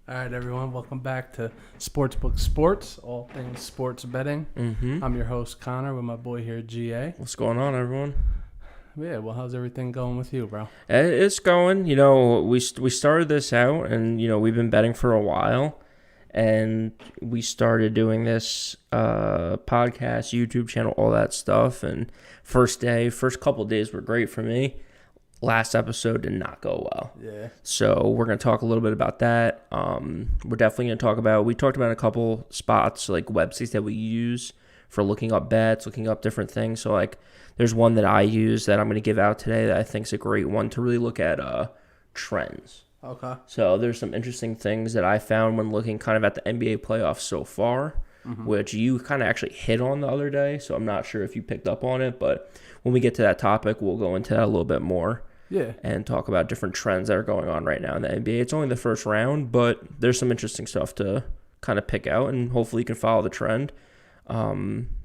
All right, everyone. Welcome back to SportsBook Sports, all things sports betting. I'm your host, Connor, with my boy here, GA. What's going on, everyone? Yeah, well, how's everything going with you, bro? It's going. We started this out, and we've been betting for a while, and we started doing this podcast, YouTube channel, all that stuff. And first couple days were great for me. Last episode did not go well. Yeah. So we're going to talk a little bit about that. We're definitely going to talk about, we talked about a couple spots, like websites that we use for looking up bets, looking up different things. So like there's one that I use that I'm going to give out today that I think is a great one to really look at trends. Okay. So there's some interesting things that I found when looking kind of at the NBA playoffs so far, which you kind of actually hit on the other day. So I'm not sure if you picked up on it, but when we get to that topic, we'll go into that a little bit more. Yeah. And talk about different trends that are going on right now in the NBA. It's only the first round, but there's some interesting stuff to kind of pick out, and hopefully you can follow the trend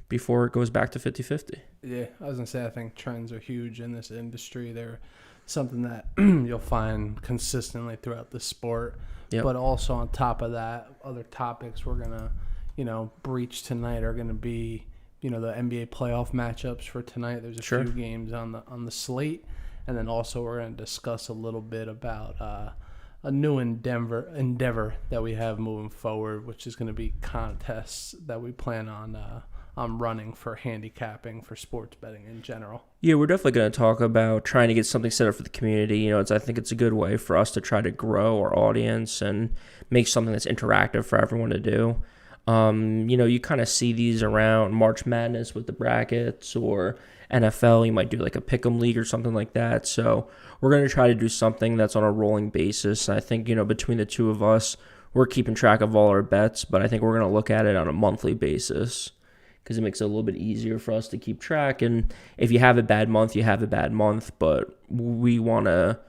before it goes back to 50-50. Yeah, I was going to say, I think trends are huge in this industry. They're something that you'll find consistently throughout the sport. Yep. But also on top of that, other topics we're going to, breach tonight are going to be, the NBA playoff matchups for tonight. There's a few games on the slate. And then also we're going to discuss a little bit about a new endeavor that we have moving forward, which is going to be contests that we plan on running for handicapping for sports betting in general. Yeah, we're definitely going to talk about trying to get something set up for the community. I think it's a good way for us to try to grow our audience and make something that's interactive for everyone to do. You kind of see these around March Madness with the brackets, or NFL, you might do like a pick'em league or something like that. So we're going to try to do something that's on a rolling basis. I think, between the two of us, we're keeping track of all our bets, but I think we're going to look at it on a monthly basis because it makes it a little bit easier for us to keep track. And if you have a bad month, you have a bad month, but we want to,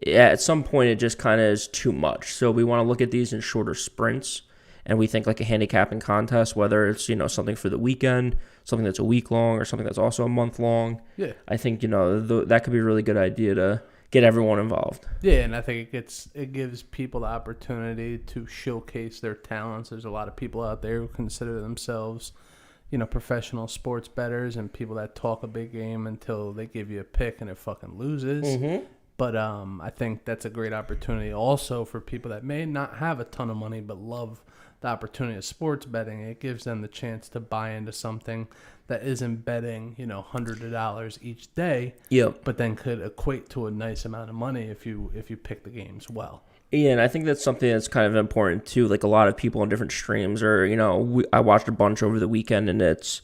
at some point, it just kind of is too much. So we want to look at these in shorter sprints. And we think like a handicapping contest, whether it's, something for the weekend, something that's a week long, or something that's also a month long. Yeah. I think, that could be a really good idea to get everyone involved. Yeah, and I think it gives people the opportunity to showcase their talents. There's a lot of people out there who consider themselves, professional sports bettors, and people that talk a big game until they give you a pick and it fucking loses. Mm-hmm. But I think that's a great opportunity also for people that may not have a ton of money but love the opportunity of sports betting. It gives them the chance to buy into something that isn't betting, hundreds of dollars each day. Yep. But then could equate to a nice amount of money if you pick the games well. Yeah, and I think that's something that's kind of important too. Like a lot of people on different streams, or I watched a bunch over the weekend, and it's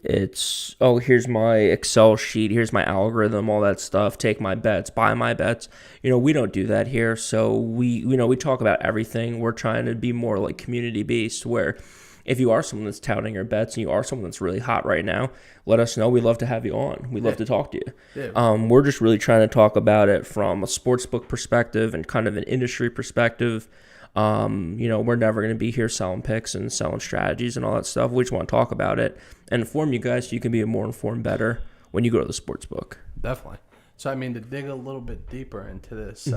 here's my Excel sheet, here's my algorithm, all that stuff, take my bets, buy my bets. We don't do that here. So we talk about everything. We're trying to be more like community based, where if you are someone that's touting your bets and you are someone that's really hot right now, let us know. We'd love to have you on. We'd love to talk to you. Yeah. We're just really trying to talk about it from a sportsbook perspective and kind of an industry perspective. We're never going to be here selling picks and selling strategies and all that stuff. We just want to talk about it and inform you guys so you can be a more informed bettor when you go to the sportsbook. Definitely. So, to dig a little bit deeper into this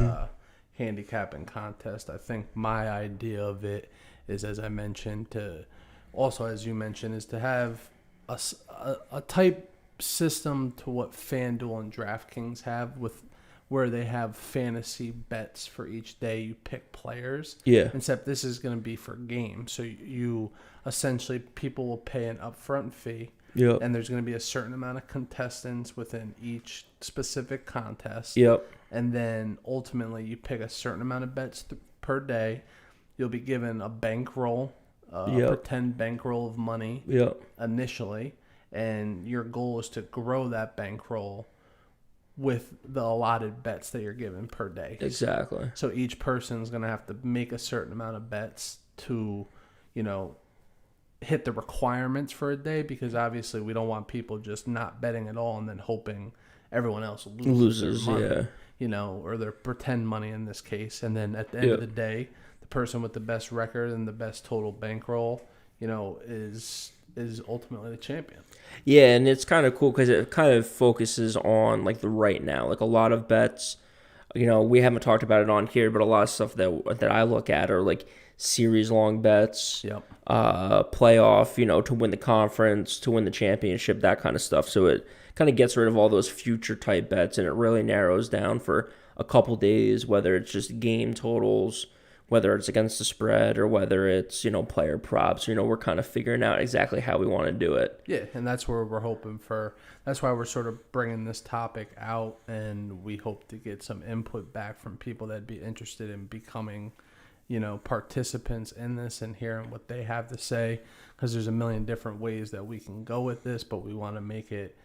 handicapping contest, I think my idea of it is, as I mentioned, as you mentioned, is to have a type system to what FanDuel and DraftKings have, with where they have fantasy bets for each day. You pick players. Yeah. Except this is going to be for games. So you essentially, people will pay an upfront fee. Yep. And there's going to be a certain amount of contestants within each specific contest. Yep. And then ultimately you pick a certain amount of bets per day. You'll be given a bankroll, a pretend bankroll of money initially. And your goal is to grow that bankroll with the allotted bets that you're given per day. Exactly. So each person's going to have to make a certain amount of bets to, hit the requirements for a day, because obviously we don't want people just not betting at all and then hoping everyone else loses their money, or their pretend money in this case. And then at the end of the day, the person with the best record and the best total bankroll, is ultimately the champion. Yeah, and it's kind of cool because it kind of focuses on like the right now. Like a lot of bets, we haven't talked about it on here, but a lot of stuff that I look at are like series long bets, playoff, to win the conference, to win the championship, that kind of stuff. So it kind of gets rid of all those future type bets, and it really narrows down for a couple days, whether it's just game totals, whether it's against the spread, or whether it's, player props. We're kind of figuring out exactly how we want to do it. Yeah, and that's where we're hoping for. That's why we're sort of bringing this topic out, and we hope to get some input back from people that'd be interested in becoming, participants in this and hearing what they have to say, because there's a million different ways that we can go with this, but we want to make it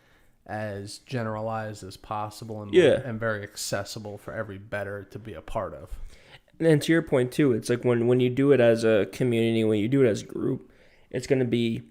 as generalized as possible and very accessible for every bettor to be a part of. And to your point too, it's like when you do it as a community, when you do it as a group, it's going to be,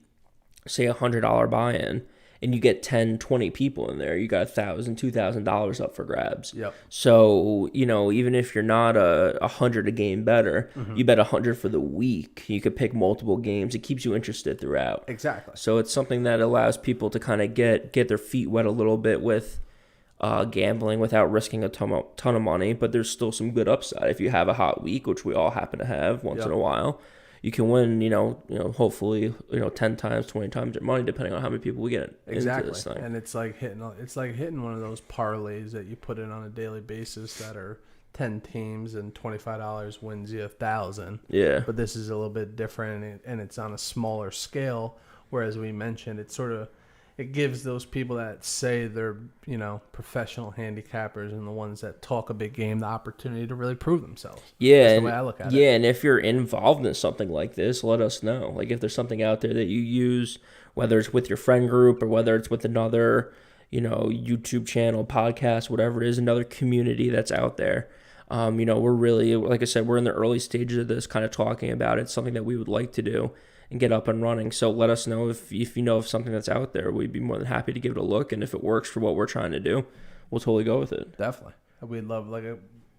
say, $100 buy-in, and you get 10, 20 people in there. You got $1,000, $2,000 up for grabs. Yep. So, even if you're not a 100 a game bettor, you bet 100 for the week. You could pick multiple games. It keeps you interested throughout. Exactly. So it's something that allows people to kind of get their feet wet a little bit with gambling without risking a ton of money, but there's still some good upside. If you have a hot week, which we all happen to have once in a while, you can win, hopefully, 10 times, 20 times your money, depending on how many people we get into this thing. And it's like hitting one of those parlays that you put in on a daily basis that are 10 teams, and $25 wins you $1,000. Yeah. But this is a little bit different, and it's on a smaller scale. Whereas we mentioned, it gives those people that say they're, professional handicappers and the ones that talk a big game the opportunity to really prove themselves. Yeah. That's the way I look at it. Yeah, and if you're involved in something like this, let us know. Like if there's something out there that you use, whether it's with your friend group or whether it's with another, YouTube channel, podcast, whatever it is, another community that's out there. We're really, like I said, we're in the early stages of this, kind of talking about it, something that we would like to do and get up and running. So let us know if you know of something that's out there. We'd be more than happy to give it a look, and if it works for what we're trying to do, we'll totally go with it. Definitely. We'd love, like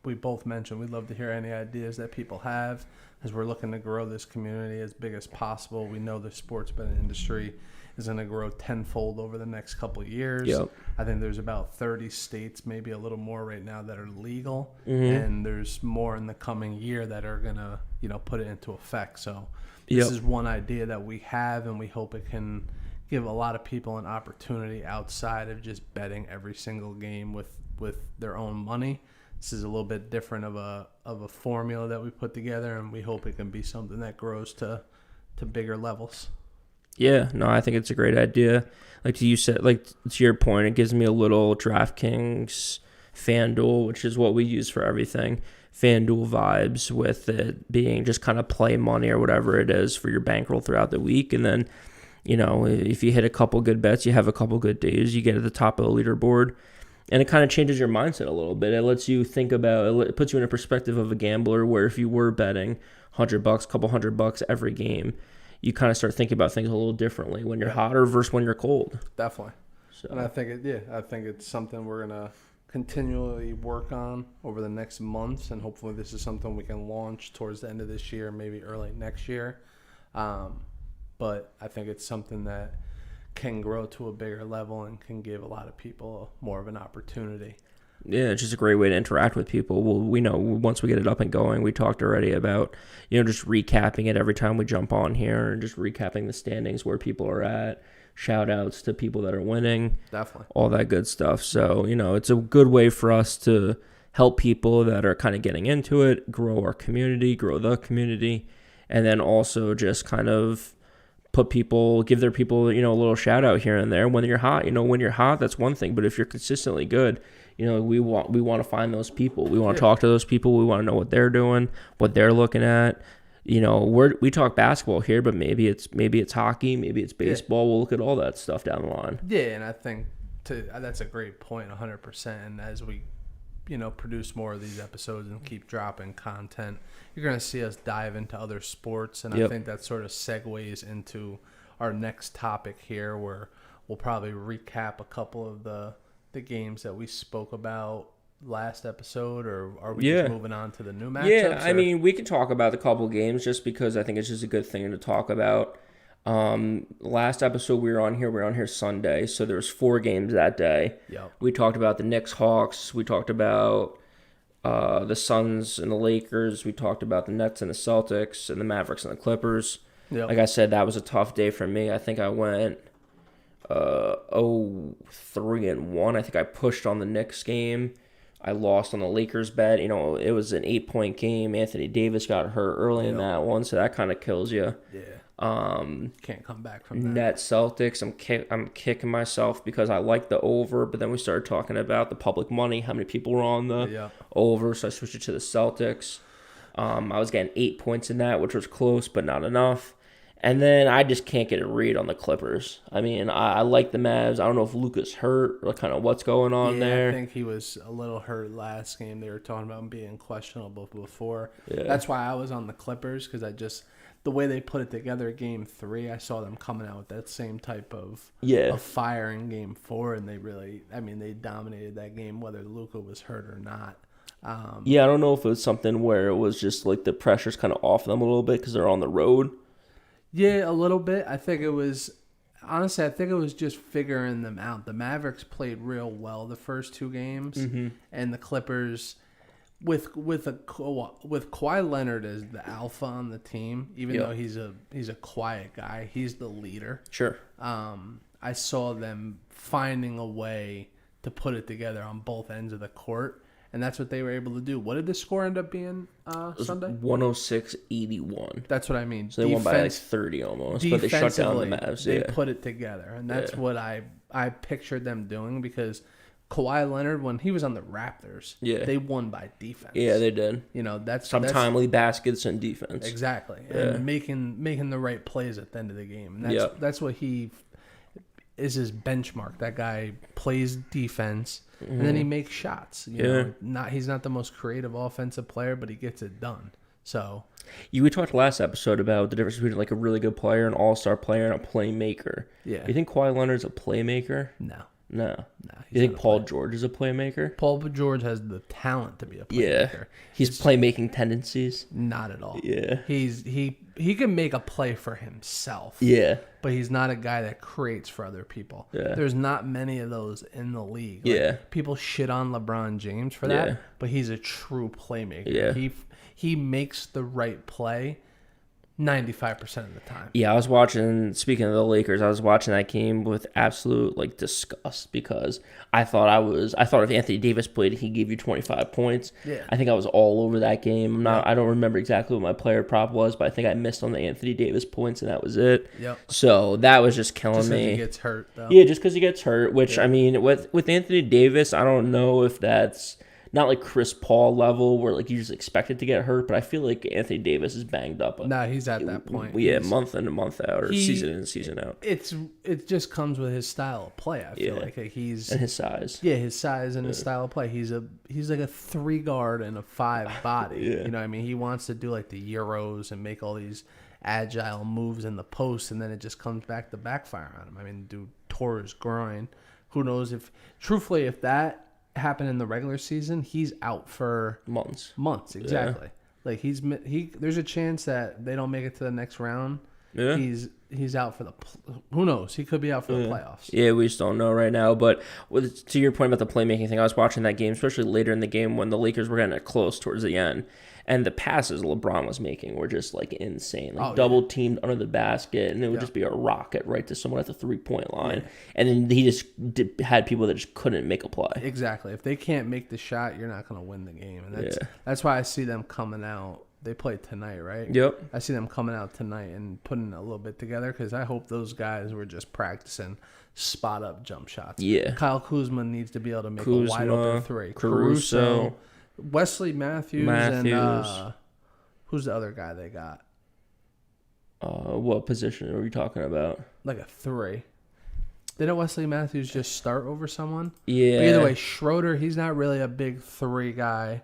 we both mentioned, we'd love to hear any ideas that people have, as we're looking to grow this community as big as possible. We know the sports betting industry is going to grow tenfold over the next couple of years. Yep. I think there's about 30 states, maybe a little more right now, that are legal, and there's more in the coming year that are going to, put it into effect. So this is one idea that we have, and we hope it can give a lot of people an opportunity outside of just betting every single game with their own money. This is a little bit different of a formula that we put together, and we hope it can be something that grows to bigger levels. Yeah, no, I think it's a great idea. Like you said, like to your point, it gives me a little DraftKings, FanDuel, which is what we use for everything. FanDuel vibes, with it being just kind of play money or whatever it is for your bankroll throughout the week. And then, if you hit a couple good bets, you have a couple good days, you get at the top of the leaderboard. And it kind of changes your mindset a little bit. It lets you think about, it puts you in a perspective of a gambler, where if you were betting $100, couple $100 every game, you kind of start thinking about things a little differently when you're hotter versus when you're cold. Definitely. So. And I think it's something we're going to continually work on over the next months, and hopefully this is something we can launch towards the end of this year, maybe early next year. But I think it's something that can grow to a bigger level and can give a lot of people more of an opportunity. Yeah, it's just a great way to interact with people. Well, we know once we get it up and going, we talked already about, just recapping it every time we jump on here, and just recapping the standings, where people are at, shout outs to people that are winning. Definitely. All that good stuff. So, it's a good way for us to help people that are kind of getting into it, grow our community, grow the community, and then also just kind of give their people, a little shout out here and there when you're hot. When you're hot, that's one thing, but if you're consistently good, we want to find those people. We want to talk to those people. We want to know what they're doing, what they're looking at. We talk basketball here, but maybe it's hockey, maybe it's baseball. We'll look at all that stuff down the line. Yeah, and I think that's a great point, 100%. And as we, produce more of these episodes and keep dropping content, you're going to see us dive into other sports. And I think that sort of segues into our next topic here, where we'll probably recap a couple of the games that we spoke about last episode, or are we just moving on to the new matchups? Yeah, I mean, we can talk about the couple games just because I think it's just a good thing to talk about. Last episode we were on here Sunday, so there was 4 games that day. Yep. We talked about the Knicks Hawks, we talked about The Suns and the Lakers. We talked about the Nets and the Celtics and the Mavericks and the Clippers. Yep. Like I said, that was a tough day for me. I think I went 0-3-1. I think I pushed on the Knicks game. I lost on the Lakers bet. It was an 8-point game. Anthony Davis got hurt early in that one, so that kind of kills you. Yeah. Can't come back from that. Nets Celtics. I'm kicking myself because I like the over, but then we started talking about the public money, how many people were on the over, so I switched it to the Celtics. I was getting 8 points in that, which was close, but not enough. And then I just can't get a read on the Clippers. I mean, I like the Mavs. I don't know if Luka's hurt or kind of what's going on there. I think he was a little hurt last game. They were talking about him being questionable before. Yeah. That's why I was on the Clippers, because the way they put it together, Game 3, I saw them coming out with that same type of fire in Game 4, and they dominated that game, whether Luka was hurt or not. I don't know if it was something where it was just like the pressure's kind of off them a little bit because they're on the road. Yeah, a little bit. I think it was just figuring them out. The Mavericks played real well the first 2 games, and the Clippers, with Kawhi Leonard as the alpha on the team, even though he's a quiet guy, he's the leader. Sure. I saw them finding a way to put it together on both ends of the court. And that's what they were able to do. What did the score end up being Sunday? 106-81. That's what I mean. So they won by like 30 almost, but they shut down the Mavs. They put it together, and that's what I pictured them doing, because Kawhi Leonard, when he was on the Raptors, they won by defense. Yeah, they did. That's timely baskets and defense. Exactly, and making the right plays at the end of the game. And that's what he is his benchmark. That guy plays defense, and then he makes shots. He's not the most creative offensive player, but he gets it done. So we talked last episode about the difference between like a really good player, an all-star player, and a playmaker. Yeah. You think Kawhi Leonard's a playmaker? No. You think Paul George is a playmaker? Paul George has the talent to be a playmaker. Yeah. He's playmaking tendencies? Not at all. Yeah. He can make a play for himself. Yeah. But he's not a guy that creates for other people. Yeah. There's not many of those in the league. People shit on LeBron James for that, but he's a true playmaker. Yeah. He makes the right play 95% of the time. Yeah, I was watching, speaking of the Lakers, I was watching that game with absolute disgust, because I thought if Anthony Davis played, he'd give you 25 points. Yeah. I think I was all over that game. I don't remember exactly what my player prop was, but I think I missed on the Anthony Davis points, and that was it. Yep. So that was just killing me. He gets hurt, though. Yeah, just because he gets hurt, which, I mean, with Anthony Davis, I don't know if that's not like Chris Paul level where you just expect it to get hurt, but I feel like Anthony Davis is banged up. He's at that point. Yeah, month in and month out, or season in and season out. It just comes with his style of play. I feel like he's, and his size. Yeah, his size and his style of play. He's like a 3 guard and a 5 body. You know what I mean? He wants to do the Euros and make all these agile moves in the post, and then it just comes back to backfire on him. I mean, dude tore his groin. Who knows if that happen in the regular season, he's out for months. Exactly. There's a chance that they don't make it to the next round. Yeah. He's out for who knows? He could be out for the playoffs. Yeah, we just don't know right now. But to your point about the playmaking thing, I was watching that game, especially later in the game when the Lakers were getting it close towards the end. And the passes LeBron was making were just insane. Double teamed under the basket, and it would just be a rocket right to someone at the 3-point line. Yeah. And then he just had people that just couldn't make a play. Exactly. If they can't make the shot, you're not going to win the game. And that's why I see them coming out. They play tonight, right? Yep. I see them coming out tonight and putting a little bit together, because I hope those guys were just practicing spot-up jump shots. Yeah. Kyle Kuzma needs to be able to make a wide-open 3. Caruso. Wesley Matthews. And who's the other guy they got? What position are we talking about? Like a 3. Didn't Wesley Matthews just start over someone? Yeah. But either way, Schroeder, he's not really a big 3 guy.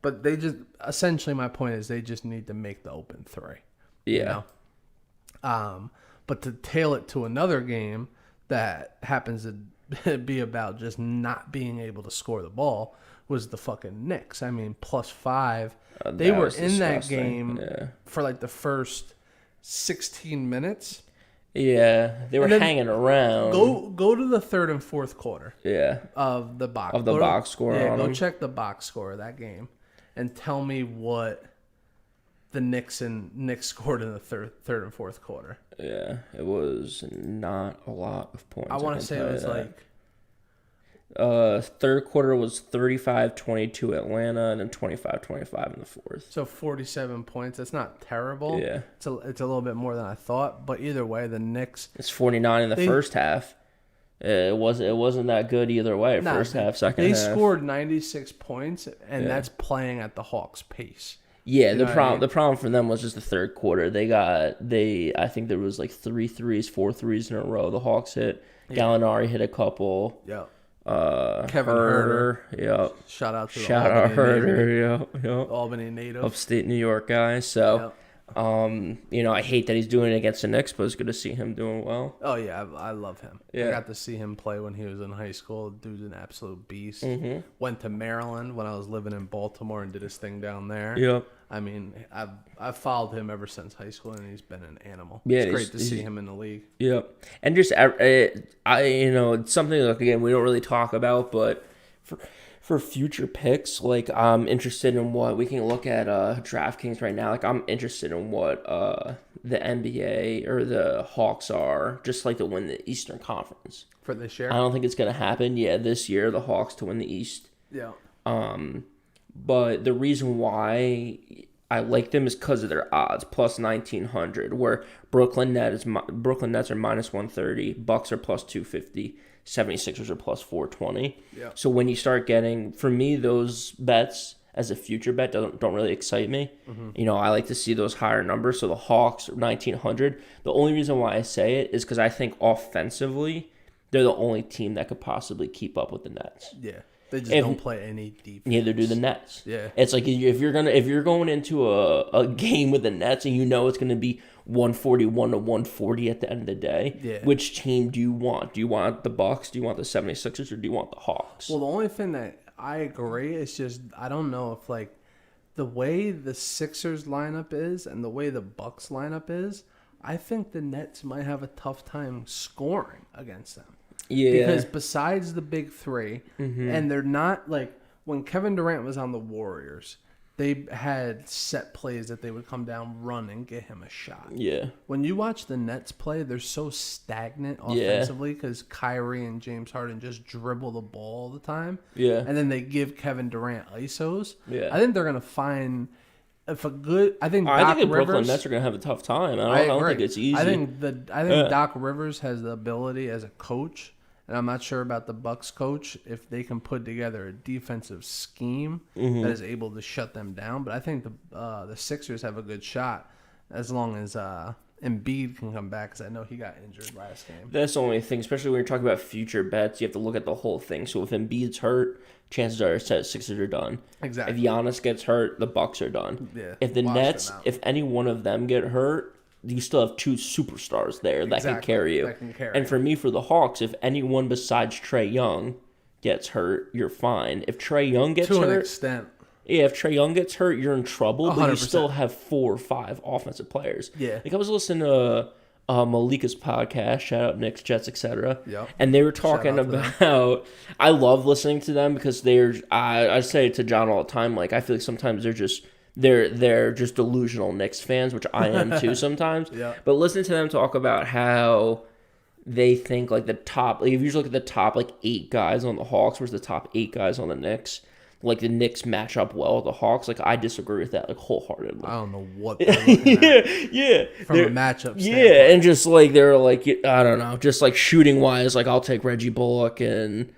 But they just, essentially my point is they just need to make the open 3. Yeah. But to tail it to another game that happens to be about just not being able to score the ball was the fucking Knicks. I mean, +5. They were in that game for the first 16 minutes. Yeah, they were hanging around. Go to the third and fourth quarter. Yeah. Of the box. Box score. Yeah, on go them. check the box score of that game, and tell me what the Knicks scored in the third and fourth quarter. Yeah, it was not a lot of points. I want to say it was like. Third quarter was 35-22 Atlanta, and then 25-25 in the fourth. So 47 points. That's not terrible. Yeah. It's a little bit more than I thought, but either way, the Knicks. It's 49 in the first half. It wasn't that good either way. First half, second half. They scored 96 points, and that's playing at the Hawks' pace. Yeah, the problem for them was just the third quarter. I think there was like 4 threes in a row. The Hawks hit. Gallinari hit a couple. Yeah. Kevin Herter. Yep. Shout out Herter. Yep. Albany native. Upstate New York guy. So, I hate that he's doing it against the Knicks, but it's good to see him doing well. Oh, yeah. I love him. Yeah. I got to see him play when he was in high school. Dude's an absolute beast. Mm-hmm. Went to Maryland when I was living in Baltimore and did his thing down there. Yep. I mean, I've followed him ever since high school, and he's been an animal. Yeah, it's great to see him in the league. Yep. And just it's something like, again, we don't really talk about, but for future picks, like I'm interested in what we can look at DraftKings right now. Like I'm interested in what the NBA or the Hawks are, just like to win the Eastern Conference for this year. I don't think it's gonna happen. Yeah, this year the Hawks to win the East. Yeah. But the reason why I like them is because of their odds, plus 1,900, where Brooklyn Nets are minus 130, Bucks are plus 250, 76ers are plus 420. Yeah. So when you start getting, for me, those bets as a future bet don't really excite me. Mm-hmm. I like to see those higher numbers. So the Hawks are 1,900. The only reason why I say it is because I think offensively, they're the only team that could possibly keep up with the Nets. Yeah. They just don't play any defense. Neither do the Nets. Yeah. It's like if you're going into a game with the Nets and it's going to be 141 to 140 at the end of the day, which team do you want? Do you want the Bucks? Do you want the 76ers? Or do you want the Hawks? Well, the only thing that I agree is just I don't know if like the way the Sixers lineup is and the way the Bucks lineup is, I think the Nets might have a tough time scoring against them. Yeah. Because besides the big three, and they're not like when Kevin Durant was on the Warriors, they had set plays that they would come down, run, and get him a shot. Yeah. When you watch the Nets play, they're so stagnant offensively because Kyrie and James Harden just dribble the ball all the time. Yeah. And then they give Kevin Durant ISOs. Yeah. I think they're going to find I think the Brooklyn Nets are going to have a tough time. I don't think it's easy. I think Doc Rivers has the ability as a coach. And I'm not sure about the Bucks coach if they can put together a defensive scheme that is able to shut them down. But I think the Sixers have a good shot as long as Embiid can come back, because I know he got injured last game. That's the only thing, especially when you're talking about future bets. You have to look at the whole thing. So if Embiid's hurt, chances are the Sixers are done. Exactly. If Giannis gets hurt, the Bucks are done. Yeah. If the Nets, if any one of them get hurt, you still have two superstars there that can carry you. And for me, for the Hawks, if anyone besides Trae Young gets hurt, you're fine. If Trae Young gets hurt, to an extent. Yeah, if Trae Young gets hurt, you're in trouble, 100%. but you still have 4 or 5 offensive players. Yeah. Like I was listening to Malika's podcast, shout out Knicks, Jets, etc. Yep. And they were talking about, I love listening to them because I say it to John all the time, like I feel like sometimes they're just delusional Knicks fans, which I am too sometimes. Yeah. But listen to them talk about how they think like the top, like if you just look at the top like 8 guys on the Hawks versus the top 8 guys on the Knicks, like the Knicks match up well with the Hawks. Like I disagree with that like wholeheartedly. I don't know what they're looking at. Yeah. From a matchup standpoint. Yeah, and just like they're like, I don't know, just like shooting wise, like I'll take Reggie Bullock and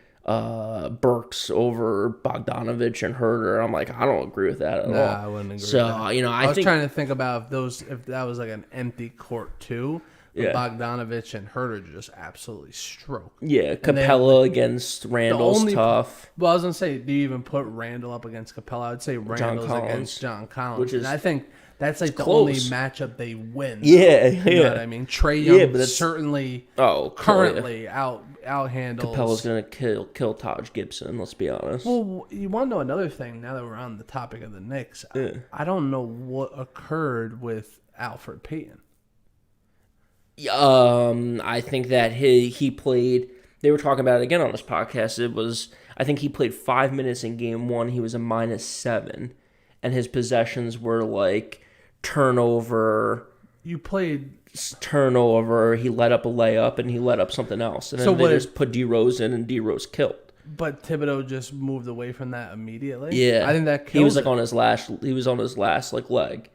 Burks over Bogdanovich and Herter. I'm like, I don't agree with that at all. I wouldn't agree with that. I was trying to think about if that was like an empty court too. Yeah. Bogdanovich and Herter just absolutely stroke. Yeah, Capella against Randall's tough. Well, I was going to say, do you even put Randall up against Capella? I would say Randall's against John Collins. And I think that's like the only matchup they win. Yeah, You know what I mean? Trae Young certainly currently out handles. Capella's going to kill Taj Gibson, let's be honest. Well, you want to know another thing now that we're on the topic of the Knicks? I don't know what occurred with Alfred Payton. I think that he played. They were talking about it again on this podcast. I think he played 5 minutes in game one. He was a -7, and his possessions were like turnover. You played turnover. He let up a layup, and he let up something else, and then they just put D-Rose in, and D-Rose killed. But Thibodeau just moved away from that immediately. Yeah, I think that he was like on his last. He was on his last like leg.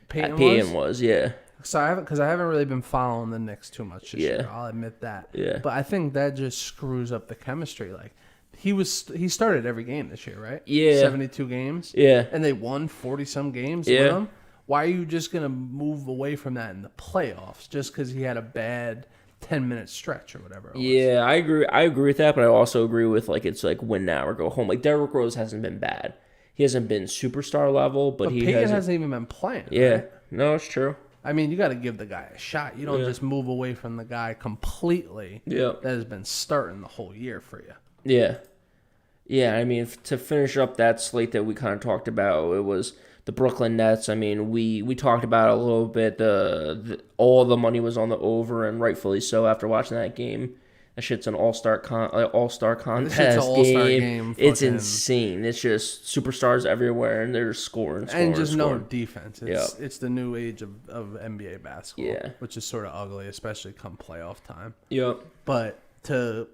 Peyton was, yeah. So I haven't really been following the Knicks too much this year. I'll admit that. Yeah. But I think that just screws up the chemistry. Like he started every game this year, right? Yeah. 72 games. Yeah. And they won 40-some games with him. Why are you just gonna move away from that in the playoffs just because he had a bad 10-minute stretch or whatever it was? Yeah, I agree with that, but I also agree with like it's like win now or go home. Like Derrick Rose hasn't been bad. He hasn't been superstar level, but he hasn't even been playing. Yeah, right? No, it's true. I mean, you got to give the guy a shot. You don't just move away from the guy completely. Yeah, that has been starting the whole year for you. Yeah. I mean, to finish up that slate that we kind of talked about, it was the Brooklyn Nets. I mean, we talked about it a little bit. All the money was on the over, and rightfully so. After watching that game, that shit's an all-star contest game. It's insane. It's just superstars everywhere, and they're scoring. And just no defense. It's the new age of NBA basketball, which is sort of ugly, especially come playoff time. Yep. But to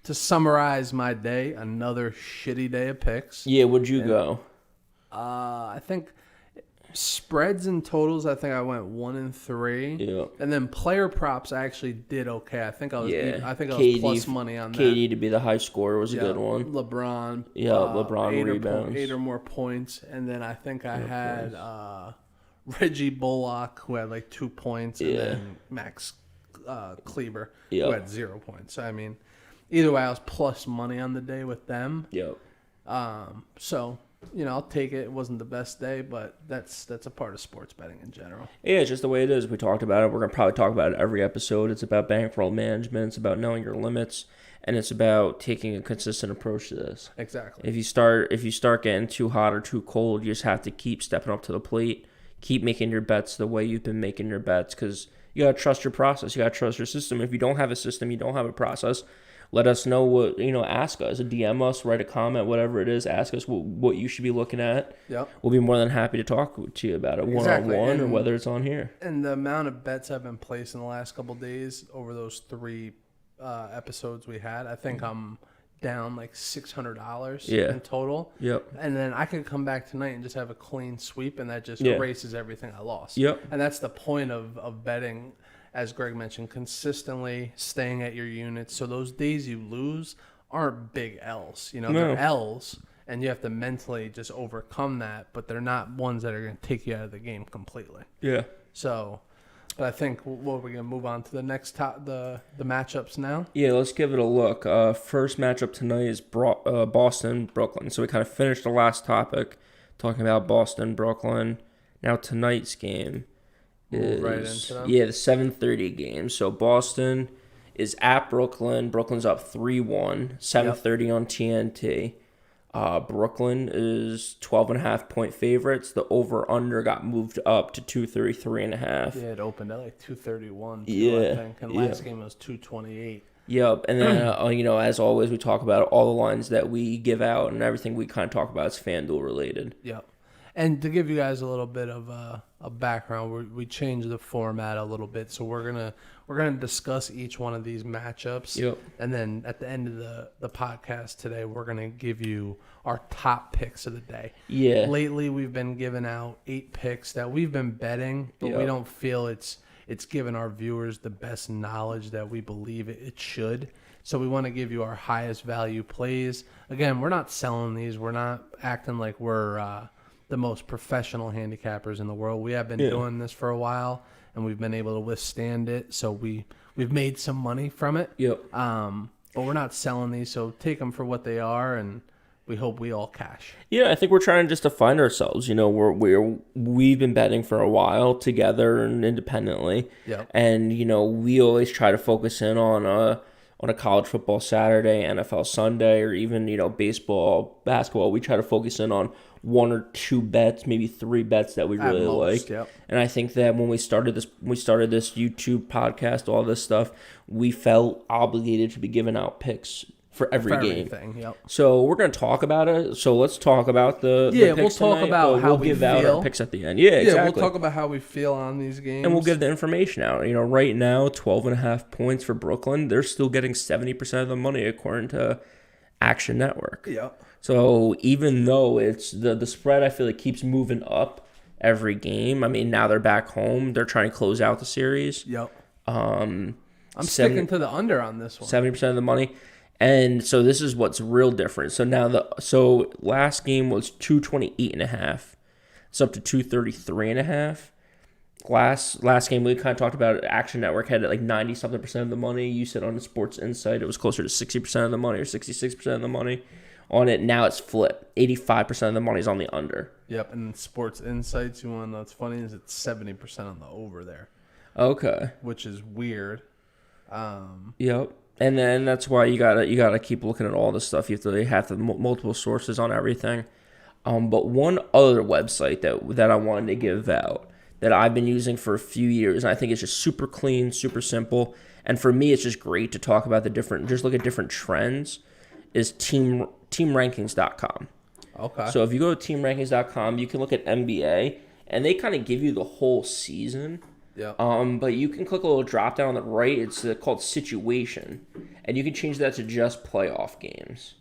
summarize my day, another shitty day of picks. Yeah, where'd you go? I think spreads and totals, I think I went 1-3. Yeah. And then player props, I actually did okay. I think I was plus money on that. KD to be the high scorer was a good one. LeBron. LeBron rebounds. 8 or more points. And then I think I had Reggie Bullock, who had like 2 points, and then Max Kleber, who had 0 points. So, I mean, either way, I was plus money on the day with them. Yep. So, I'll take it. It wasn't the best day, but that's a part of sports betting in general. Yeah, it's just the way it is. We talked about it. We're going to probably talk about it every episode. It's about bankroll management. It's about knowing your limits, and it's about taking a consistent approach to this. Exactly. If you start getting too hot or too cold, you just have to keep stepping up to the plate. Keep making your bets the way you've been making your bets, because you got to trust your process. You got to trust your system. If you don't have a system, you don't have a process, let us know what, ask us, DM us, write a comment, whatever it is, ask us what you should be looking at. Yep. We'll be more than happy to talk to you about it one-on-one or whether it's on here. And the amount of bets I've been placed in the last couple of days over those 3 episodes we had, I think I'm down like $600 in total. Yep. And then I could come back tonight and just have a clean sweep, and that just erases everything I lost. Yep. And that's the point of betting, as Greg mentioned, consistently staying at your units. So those days you lose aren't big L's. They're L's, and you have to mentally just overcome that, but they're not ones that are going to take you out of the game completely. Yeah. So, but I think we're going to move on to the next the matchups now. Yeah, let's give it a look. First matchup tonight is Boston, Brooklyn. So we kind of finished the last topic talking about Boston, Brooklyn. Now tonight's game is right into them. The 7:30 game. So Boston is at Brooklyn. Brooklyn's up 3-1, 7:30 on TNT. Brooklyn is 12.5 point favorites. The over/under got moved up to 233.5. Yeah, it opened at like 231. I think, and last game was 228. Yep, and then as always, we talk about all the lines that we give out, and everything we kind of talk about is FanDuel related. Yep. And to give you guys a little bit of a background, we changed the format a little bit, so we're gonna discuss each one of these matchups. Yep. And then at the end of the podcast today, we're gonna give you our top picks of the day. Yeah. Lately, we've been giving out 8 picks that we've been betting, but we don't feel it's given our viewers the best knowledge that we believe it should. So we want to give you our highest value plays. Again, we're not selling these. We're not acting like we're the most professional handicappers in the world. We have been doing this for a while, and we've been able to withstand it. So we've made some money from it. Yep. But we're not selling these, so take them for what they are, and we hope we all cash. Yeah, I think we're trying just to find ourselves. We've been betting for a while together and independently. Yep. And we always try to focus in on on a college football Saturday, NFL Sunday, or even, baseball, basketball, we try to focus in on 1 or 2 bets, maybe 3 bets that we really like. Yep. And I think that when we started this YouTube podcast, all this stuff, we felt obligated to be giving out picks for every game. Yep. So we're going to talk about it. So let's talk about the picks we'll talk tonight, about how we'll we give feel. out our picks at the end. Yeah, exactly. We'll talk about how we feel on these games. And we'll give the information out. Right now, 12.5 points for Brooklyn. They're still getting 70% of the money according to Action Network. Yep. So even though it's the spread, I feel like keeps moving up every game. I mean, now they're back home. They're trying to close out the series. Yep. I'm sticking to the under on this one. 70% of the money. And so this is what's real different. So now last game was 228.5. It's up to 233.5. Last game we kind of talked about Action Network had like 90-something% of the money. You said on the Sports Insight it was closer to 60% of the money or 66% of the money on it. Now it's flipped. 85% of the money is on the under. Yep, and Sports Insights, you want to know what's funny is it's 70% on the over there. Okay. Which is weird. Yep. And then that's why you gotta keep looking at all this stuff. You have to multiple sources on everything. But one other website that I wanted to give out that I've been using for a few years, and I think it's just super clean, super simple, and for me it's just great to talk about just look at different trends, is teamrankings.com. Okay. So if you go to teamrankings.com, you can look at NBA, and they kind of give you the whole season. Yeah. But you can click a little drop down on the right. It's called situation, and you can change that to just playoff games.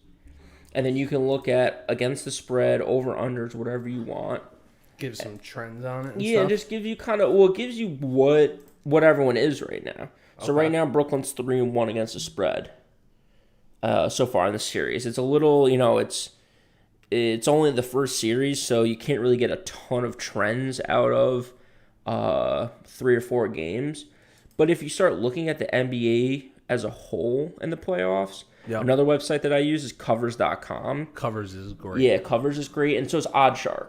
And then you can look at against the spread, over unders, whatever you want. Give some trends on it. And stuff. Just give you it gives you what everyone is right now. So right now Brooklyn's 3-1 against the spread. So far in the series, it's a little it's only the first series, so you can't really get a ton of trends out of 3 or 4 games. But if you start looking at the NBA as a whole in the playoffs, another website that I use is covers.com. Covers is great. Yeah, Covers is great, and so is OddsShark.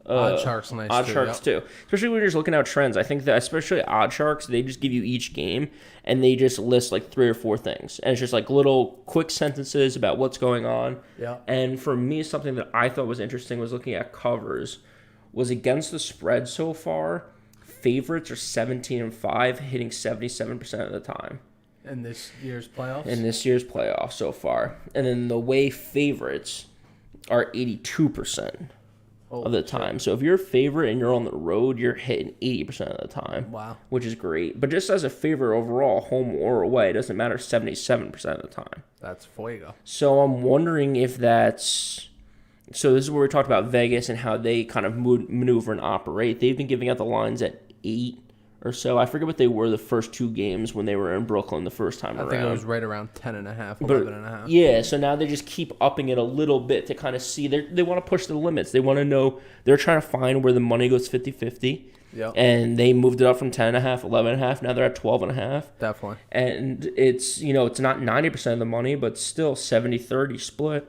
OddsShark's nice too. OddsShark's too. Especially when you're just looking at trends. I think that especially OddsSharks, they just give you each game and they just list like 3 or 4 things. And it's just like little quick sentences about what's going on. Yeah. And for me, something that I thought was interesting was looking at Covers was against the spread so far. Favorites are 17-5, hitting 77% of the time. In this year's playoffs? In this year's playoffs so far. And then the way favorites are 82% of the time. So if you're a favorite and you're on the road, you're hitting 80% of the time. Wow. Which is great. But just as a favorite overall, home or away, it doesn't matter, 77% of the time. That's fuego. So I'm wondering if that's... So this is where we talked about Vegas and how they kind of maneuver and operate. They've been giving out the lines at 8 or so. I forget what they were the first 2 games when they were in Brooklyn the first time around. I think it was right around 10.5, 11.5. Yeah, so now they just keep upping it a little bit to kind of see. They want to push the limits. They want to know. They're trying to find where the money goes 50-50. Yep. And they moved it up from 10.5, 11.5. Now they're at 12.5. Definitely. And it's, it's not 90% of the money, but still 70-30 split.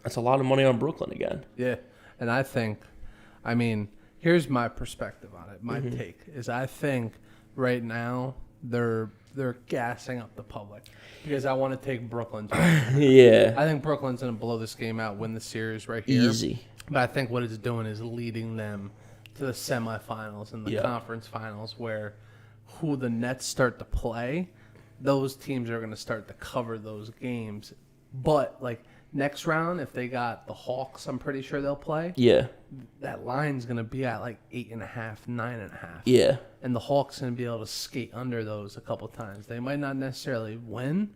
That's a lot of money on Brooklyn again. Yeah, and here's my perspective on it. My take is I think right now they're gassing up the public because I want to take Brooklyn. Yeah. I think Brooklyn's going to blow this game out, win the series right here. Easy. But I think what it's doing is leading them to the semifinals and the conference finals where who the Nets start to play, those teams are going to start to cover those games. But, next round, if they got the Hawks, I'm pretty sure they'll play. Yeah. That line's going to be at 8.5, 9.5. Yeah. And the Hawks going to be able to skate under those a couple times. They might not necessarily win,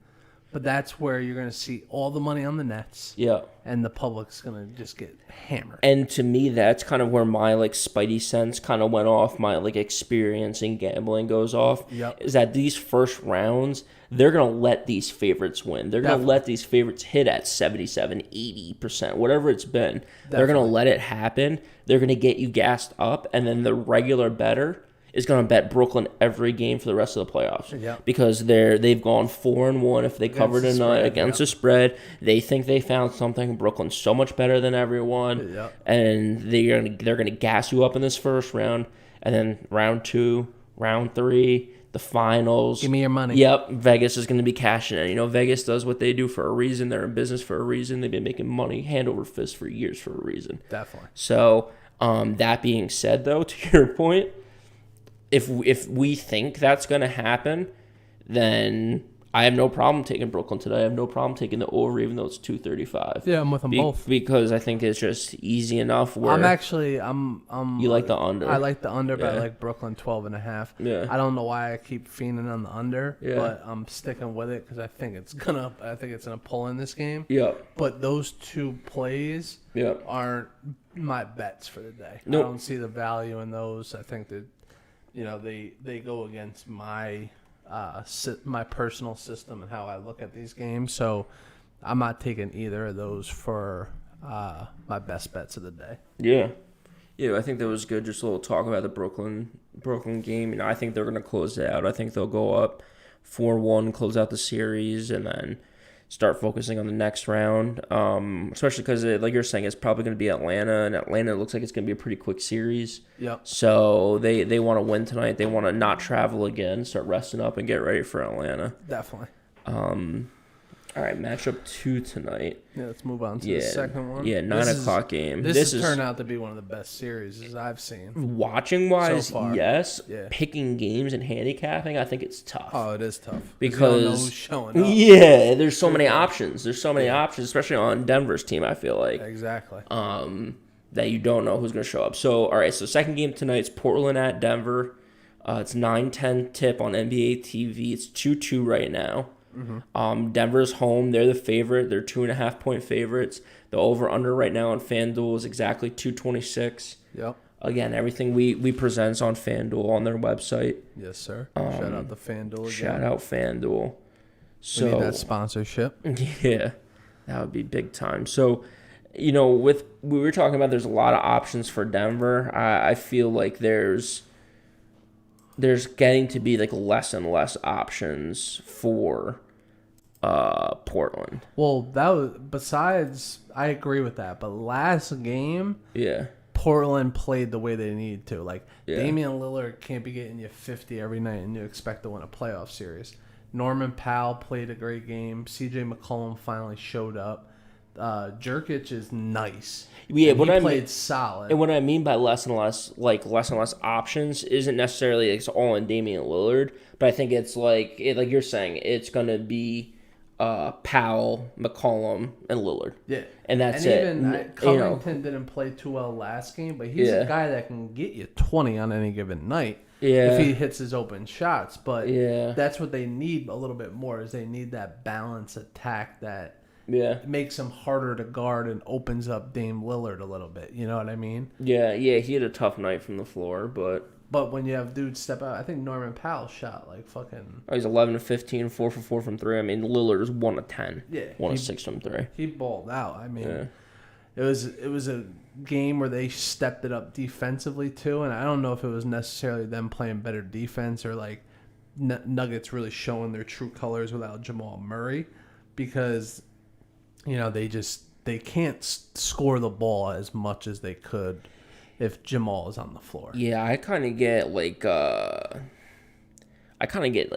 but that's where you're going to see all the money on the Nets. Yeah. And the public's going to just get hammered. And to me, that's kind of where my spidey sense kind of went off. My experience in gambling goes off. Yep. Is that these first rounds, they're going to let these favorites win. They're going to let these favorites hit at 77, 80%, whatever it's been. Definitely. They're going to let it happen. They're going to get you gassed up, and then the regular bettor is going to bet Brooklyn every game for the rest of the playoffs. Yep. Because they've gone 4-1 if they cover tonight against the spread. They think they found something. Brooklyn's so much better than everyone. Yep. And they're gonna gas you up in this first round, and then round 2, round 3, the finals. Give me your money. Yep, Vegas is going to be cashing in. You know, Vegas does what they do for a reason. They're in business for a reason. They've been making money hand over fist for years for a reason. Definitely. So, that being said, though, to your point, if we think that's going to happen, then I have no problem taking Brooklyn today. I have no problem taking the over, even though it's 235. Yeah, I'm with them both because I think it's just easy enough. Where I'm you like the under. I like the under, but I like Brooklyn 12.5. Yeah. I don't know why I keep fiending on the under, Yeah. but I'm sticking with it because I think it's gonna pull in this game. Yep. But those two plays Yep. aren't my bets for the day. Nope. I don't see the value in those. I think that they go against my my personal system and how I look at these games. So I'm not taking either of those for my best bets of the day. Yeah. Yeah, I think that was good. Just a little talk about the Brooklyn game. You know, I think they're going to close it out. I think they'll go up 4-1, close out the series, and then start focusing on the next round. Especially because, like you're saying, it's probably going to be Atlanta, and Atlanta looks like it's going to be a pretty quick series. Yep. So they want to win tonight. They want to not travel again, start resting up, and get ready for Atlanta. Definitely. All right, matchup 2 tonight. Yeah, let's move on to the second one. Yeah, 9 o'clock game. This has turned out to be one of the best series I've seen. Watching wise, so far. yes. Yeah. Picking games and handicapping, I think it's tough. Oh, it is tough. Because you don't know who's showing up. Yeah, there's so many options. There's so many options, especially on Denver's team, I feel like. Exactly. That you don't know who's going to show up. So, all right, so second game tonight's Portland at Denver. It's 9:10 tip on NBA TV. It's 2-2 right now. Mm-hmm. Denver's home. They're the favorite. They're 2.5-point favorites. The over-under right now on FanDuel is exactly 226. Yep. Again, everything we present on FanDuel on their website. Yes, sir. Shout out to FanDuel again. Shout out FanDuel. So, we need that sponsorship. Yeah, that would be big time. So, you know, we were talking about there's a lot of options for Denver. I feel like there's getting to be like less and less options for Portland. Well, besides, I agree with that. But last game, yeah, Portland played the way they needed to. Like, Damian Lillard can't be getting you 50 every night and you expect to win a playoff series. Norman Powell played a great game. CJ McCollum finally showed up. Jerkic is nice. Yeah, he played solid. And what I mean by less and less options isn't necessarily it's all in Damian Lillard, but I think it's like you're saying, it's gonna be Powell, McCollum, and Lillard. Yeah, and that's it. Covington didn't play too well last game, but he's a guy that can get you 20 on any given night. Yeah. If he hits his open shots, but yeah, that's what they need a little bit more. Is they need that balanced attack that. Yeah, makes him harder to guard and opens up Dame Lillard a little bit. You know what I mean? Yeah, he had a tough night from the floor, but when you have dudes step out, I think Norman Powell shot like fucking. Oh, he's 11 of 15, 4 for 4 from 3. I mean, Lillard is 1 of 10. Yeah, 1 of 6 from 3. He balled out. I mean, it was a game where they stepped it up defensively too, and I don't know if it was necessarily them playing better defense or like Nuggets really showing their true colors without Jamal Murray, because. You know, they can't score the ball as much as they could if Jamal is on the floor. Yeah, I kind of get like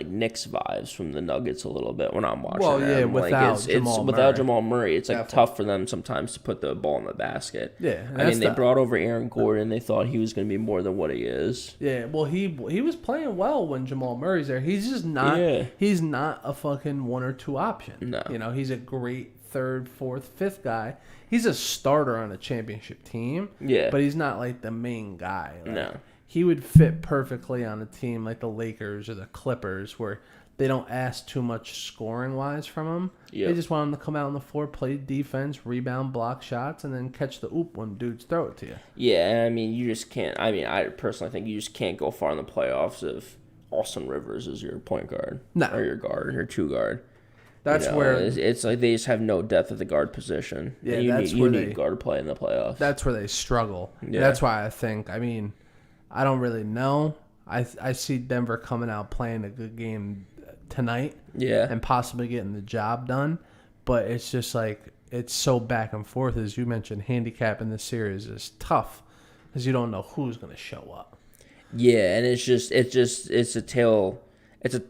Knicks vibes from the Nuggets a little bit when I'm watching. Well, yeah, them. without Jamal Murray, it's like Definitely. tough for them sometimes to put the ball in the basket. Yeah, I mean, they brought over Aaron Gordon. They thought he was going to be more than what he is. Yeah, well, he was playing well when Jamal Murray's there. He's just not. Yeah. He's not a fucking 1 or 2 option. No, you know, he's a great 3rd, 4th, 5th guy. He's a starter on a championship team. Yeah, but he's not like the main guy. Like, no. He would fit perfectly on a team like the Lakers or the Clippers where they don't ask too much scoring-wise from him. Yep. They just want him to come out on the floor, play defense, rebound, block shots, and then catch the oop when dudes throw it to you. Yeah, I mean, you just can't. I mean, I personally think you just can't go far in the playoffs if Austin Rivers is your point guard. No. Or your guard, your 2 guard. That's where it's like they just have no depth at the guard position. Yeah, you need guard play in the playoffs. That's where they struggle. Yeah. That's why I think. I mean, I don't really know. I see Denver coming out playing a good game tonight. Yeah, and possibly getting the job done. But it's just like it's so back and forth, as you mentioned. Handicapping this series is tough because you don't know who's going to show up. Yeah, and it's a tale.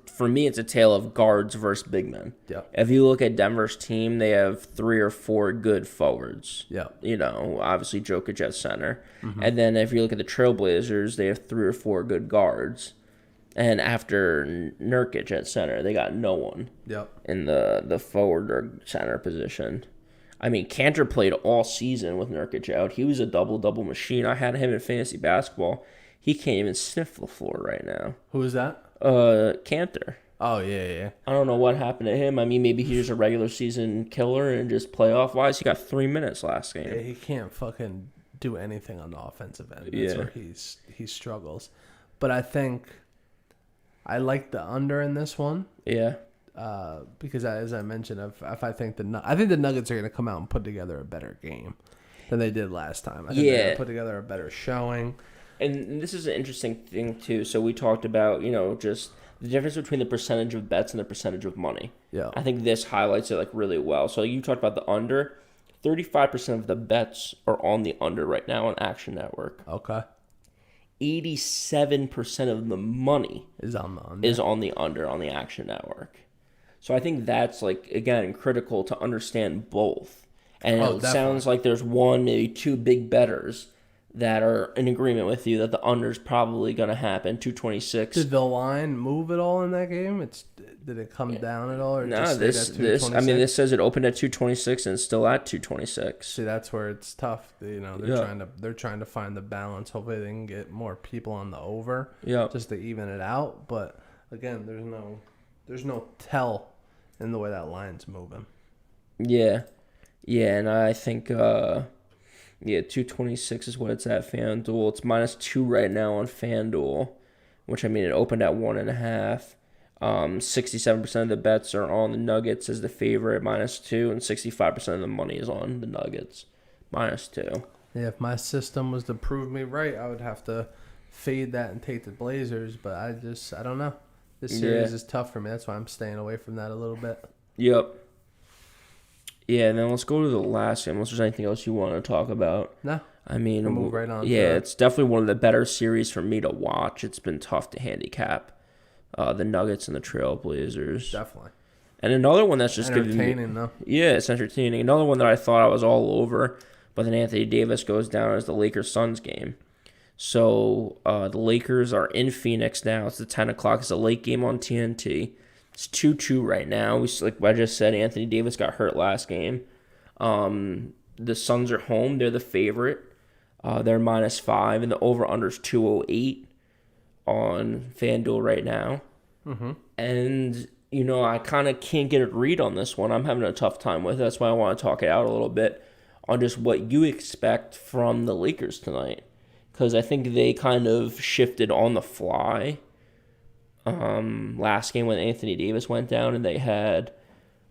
For me, it's a tale of guards versus big men. Yeah. If you look at Denver's team, they have 3 or 4 good forwards. Yeah. Obviously Jokic at center. Mm-hmm. And then if you look at the Trailblazers, they have 3 or 4 good guards. And after Nurkic at center, they got no one in the forward or center position. I mean, Cantor played all season with Nurkic out. He was a double-double machine. I had him in fantasy basketball. He can't even sniff the floor right now. Who is that? Cantor. Oh, yeah. I don't know what happened to him. I mean, maybe he's a regular season killer and just playoff-wise, he got 3 minutes last game. Yeah, he can't fucking do anything on the offensive end. That's where he struggles. But I think I like the under in this one. Yeah. Because as I mentioned, if I think the Nuggets are going to come out and put together a better game than they did last time. I think they're going to put together a better showing. And this is an interesting thing, too. So we talked about, just the difference between the percentage of bets and the percentage of money. Yeah. I think this highlights it, really well. So you talked about the under. 35% of the bets are on the under right now on Action Network. Okay. 87% of the money is on the under on the Action Network. So I think that's, again, critical to understand both. And it sounds like there's 1, maybe 2 big bettors that are in agreement with you that the under's probably going to happen, 226. Did the line move at all in that game? Did it come down at all? Or no, this says it opened at 226 and it's still at 226. See, that's where it's tough. They're trying to find the balance. Hopefully they can get more people on the over, just to even it out. But again, there's no tell in the way that line's moving. Yeah, and I think 226 is what it's at FanDuel. It's -2 right now on FanDuel, which, it opened at 1.5. 67% of the bets are on the Nuggets as the favorite, -2, and 65% of the money is on the Nuggets, -2. Yeah, if my system was to prove me right, I would have to fade that and take the Blazers, but I don't know. This series is tough for me. That's why I'm staying away from that a little bit. Yep. Yeah, and then let's go to the last game. Unless there's anything else you want to talk about. No. We'll move right on. Yeah, it's definitely one of the better series for me to watch. It's been tough to handicap the Nuggets and the Trailblazers. Definitely. And another one that's just entertaining, though. Yeah, it's entertaining. Another one that I thought I was all over, but then Anthony Davis goes down as the Lakers-Suns game. So the Lakers are in Phoenix now. It's the 10 o'clock. It's a late game on TNT. It's 2-2 right now. Like I just said, Anthony Davis got hurt last game. The Suns are home. They're the favorite. They're -5, and the over-under is 208 on FanDuel right now. Mm-hmm. And, I kind of can't get a read on this one. I'm having a tough time with it. That's why I want to talk it out a little bit on just what you expect from the Lakers tonight. Because I think they kind of shifted on the fly last game when Anthony Davis went down, and they had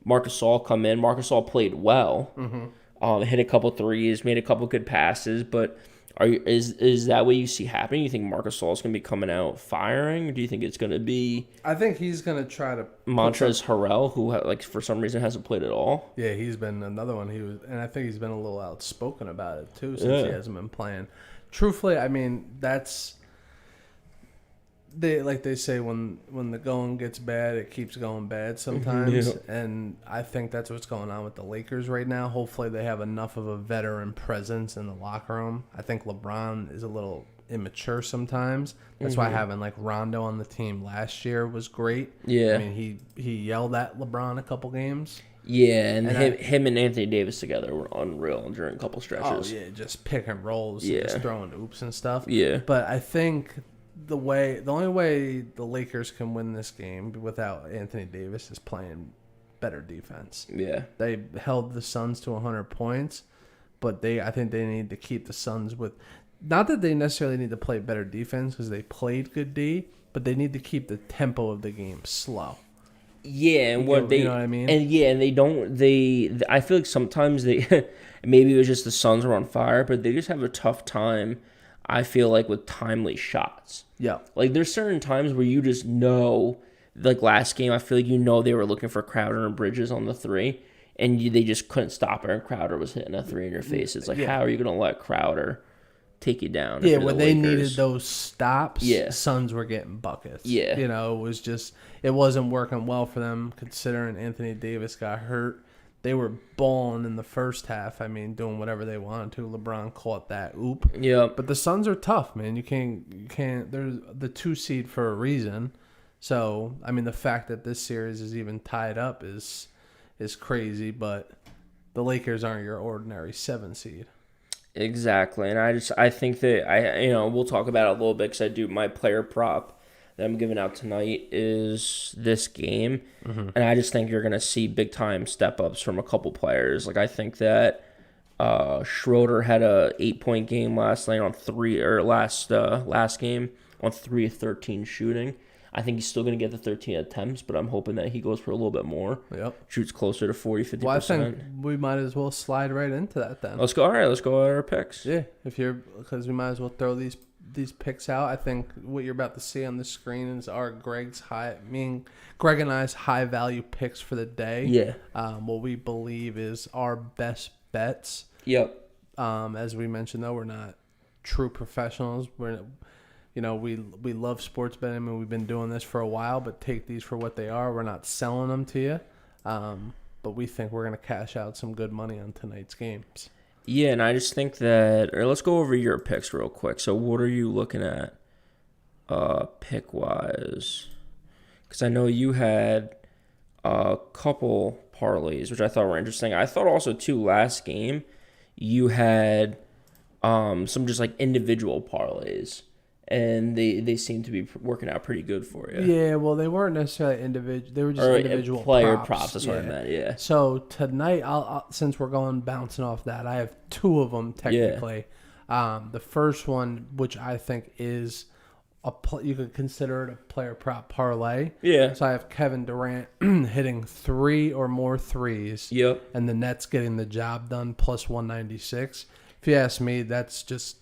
Marc Gasol come in. Marc Gasol played well. Mm-hmm. Hit a couple threes, made a couple good passes, but is that what you see happening? You think Marc Gasol is going to be coming out firing, or do you think it's going to be? I think he's going to try to Montrezl Harrell, who for some reason hasn't played at all. Yeah, he's been another one. And I think he's been a little outspoken about it too since he hasn't been playing. Truthfully, that's they say when the going gets bad, it keeps going bad sometimes. Yeah. And I think that's what's going on with the Lakers right now. Hopefully they have enough of a veteran presence in the locker room. I think LeBron is a little immature sometimes. That's why having Rondo on the team last year was great. Yeah. He yelled at LeBron a couple games. Yeah, and him and Anthony Davis together were unreal during a couple stretches. Oh, yeah, just pick and rolls, and just throwing oops and stuff. Yeah. But I think the only way the Lakers can win this game without Anthony Davis is playing better defense. Yeah. They held the Suns to 100 points, but I think they need to keep the Suns with, not that they necessarily need to play better defense because they played good D, but they need to keep the tempo of the game slow. Yeah, and you know what I mean? And I feel like sometimes maybe it was just the Suns were on fire, but they just have a tough time, I feel like, with timely shots. Yeah. There's certain times where you just know, last game, I feel like they were looking for Crowder and Bridges on the three, and they just couldn't stop it, and Crowder was hitting a three in your face. It's how are you going to let Crowder take you down. Yeah, when they needed those stops, yeah. Suns were getting buckets. Yeah. You know, it wasn't working well for them considering Anthony Davis got hurt. They were balling in the first half. I mean, doing whatever they wanted to. LeBron caught that oop. Yeah. But the Suns are tough, man. You can't. They're the 2 seed for a reason. So, I mean, the fact that this series is even tied up is crazy. But the Lakers aren't your ordinary 7 seed. Exactly, and I think that we'll talk about it a little bit because I do my player prop that I'm giving out tonight is this game, and I just think you're gonna see big time step ups from a couple players. Like I think that Schroeder had a 8-point game last night on last game on 3 of 13 shooting. I think he's still going to get the 13 attempts, but I'm hoping that he goes for a little bit more. Yep. Shoots closer to 40, 50%. Well, I think we might as well slide right into that then. Let's go. All right, let's go at our picks. Yeah, because we might as well throw these picks out. I think what you're about to see on the screen is Greg and I's high value picks for the day. Yeah. What we believe is our best bets. Yep. As we mentioned, though, we're not true professionals. We love sports betting. I mean, we've been doing this for a while, but take these for what they are. We're not selling them to you, but we think we're going to cash out some good money on tonight's games. Yeah, and I just think that, or let's go over your picks real quick. So what are you looking at pick-wise? Because I know you had a couple parlays, which I thought were interesting. I thought also, too, last game, you had some just like individual parlays. And they seem to be working out pretty good for you. Yeah, well, they weren't necessarily individual. They were just individual player props. That's what I meant. Yeah. So tonight, I'll since we're bouncing off that, I have 2 of them technically. Yeah. The first one, which I think is you could consider it a player prop parlay. Yeah. So I have Kevin Durant hitting 3 or more threes. Yep. And the Nets getting the job done plus 196. If you ask me, that's just.